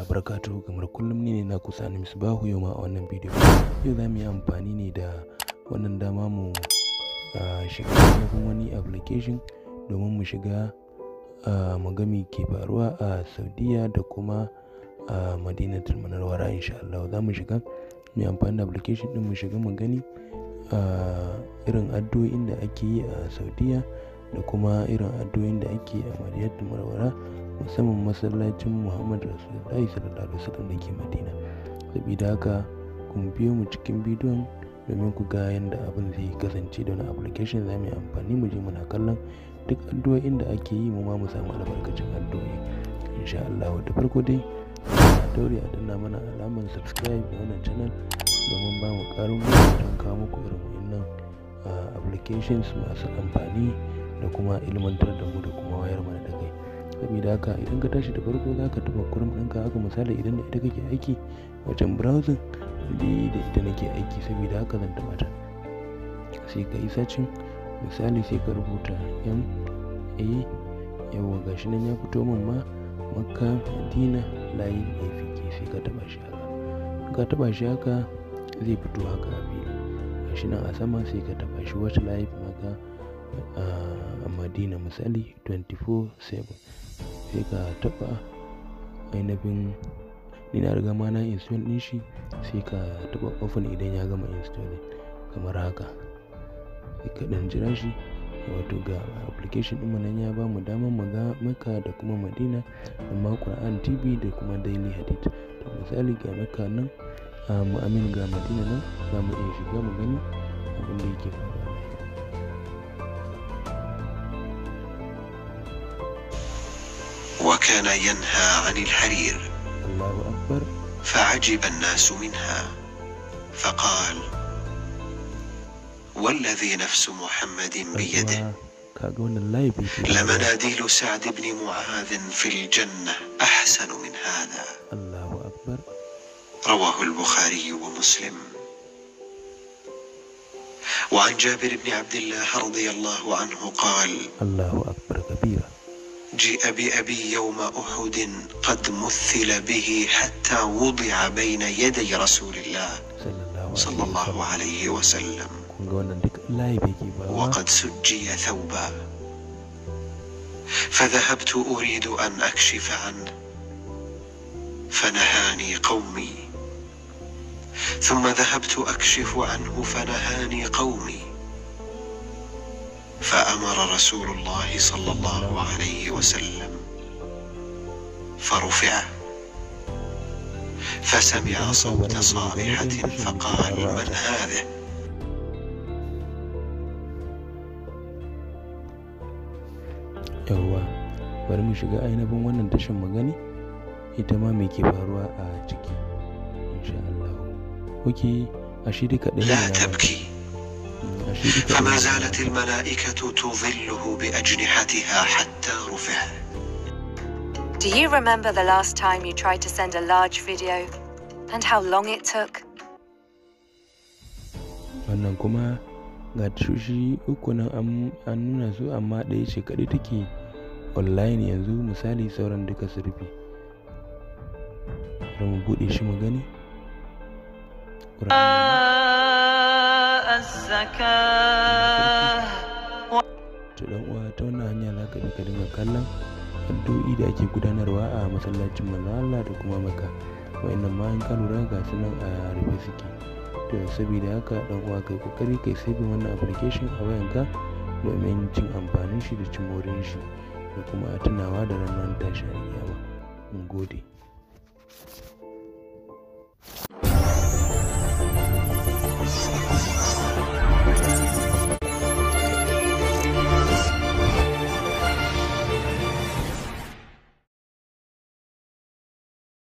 wabarakatuh. Kamar kullum ne na kusa ni Misbahu yau ma a wannan bidiyo. Yau za mu yi amfani ne da wannan dama mu shiga cikin wani application domin mu shiga mu ga me ke faruwa a Saudiya da kuma a Madinatul Munawwara. Insha Allah za mu shiga mu yi amfani da application din mu shiga mu gani irin addu'o'in da ake yi a Saudiya da kuma irin addu'o'in da ake yi a Madinatul Munawwara, musamman masallacin Muhammad Rasulullahi sallallahu alaihi wasallam da ke Madina. Sabida haka kun biyo mu cikin bidiyon domin ku ga yadda abin zai kasance da wani application za mu yi amfani mu je muna kallon duk addu'o'in da ake yi mu ma mu samu albarkacin addu'o'i insha Allah. Da farko dai a daure a danna mana alamar subscribe da wannan channel domin ba mu ƙarin gwiwa don kawo muku irin wannan applications masu amfani da kuma ilmantar da mu da kuma wayar mana da kai. Saboda haka idan ka tashi da farko za ka taɓa Chrome ɗinka, haka misali idan da ita kake aiki wajen browsing da ita nake aiki, saboda haka zan taɓa ta. Sai ka yi searching, misali sai ka rubuta yawa gashi nan ya fito min ma Makka Madina layin AFK, sai ka taɓa shi haka. Ka taɓa shi haka zai fito haka a fili gashi nan a sama, sai ka taɓa shi watch live Makka a Madina misali 24/7, sai ka taɓa ainihin ni na riga ma na install din shi, sai ka taɓa open idan ya gama installing kamar haka. Sai ka dan jira shi, wato ga application din mu nan ya ba mu damar mu ga Makka da kuma Madina da ma Quran TV da kuma Daily Hadith. To misali ga Makka nan mu ga Madina nan za mu iya shiga mu gani abin da yake faruwa. وكان ينهى عن الحرير الله أكبر فعجب الناس منها فقال والذي نفس محمد بيده لمناديل سعد بن معاذ في الجنة أحسن من هذا. الله أكبر. رواه البخاري ومسلم. وعن جابر بن عبد الله رضي الله عنه قال الله أكبر كبيرا جيء بأبي يوم أحد قد مثل به حتى وضع بين يدي رسول الله صلى الله عليه وسلم وقد سجي ثوبا، فذهبت أريد أن أكشف عنه فنهاني قومي، ثم ذهبت أكشف عنه فنهاني قومي، فأمر رسول الله صلى الله عليه وسلم فرفع فسمع صوت صارخة فقال من هذا؟ yawwa bari mu shiga ainihin wannan tashin magani ita ma me ke faruwa a ciki insha Allah. ashe duka ɗaya لا تبكي فما زالت الملائكة تظله بأجنحتها حتى رفع. Do you remember the last time you tried to send a large video and how long it took? Wannan kuma ga tashoshi uku nan an nuna su, amma ɗaya ce kaɗai take online yanzu, misali sauran duka su rufe. Bari mu buɗe shi mu gani. To dan uwa, ta wannan hanya za ka bi ka dinga kallon addu'o'i da ake gudanarwa a masallacin Manzon Allah da kuma Makka. Wa'annan ma in ka lura ga su nan a rufe suke. To saboda haka dan uwa kai kokari kai saving wannan application a wayanka domin cin amfanin shi da cin moriyar shi da kuma tunawa da ranar tashin kiyama. Mun gode.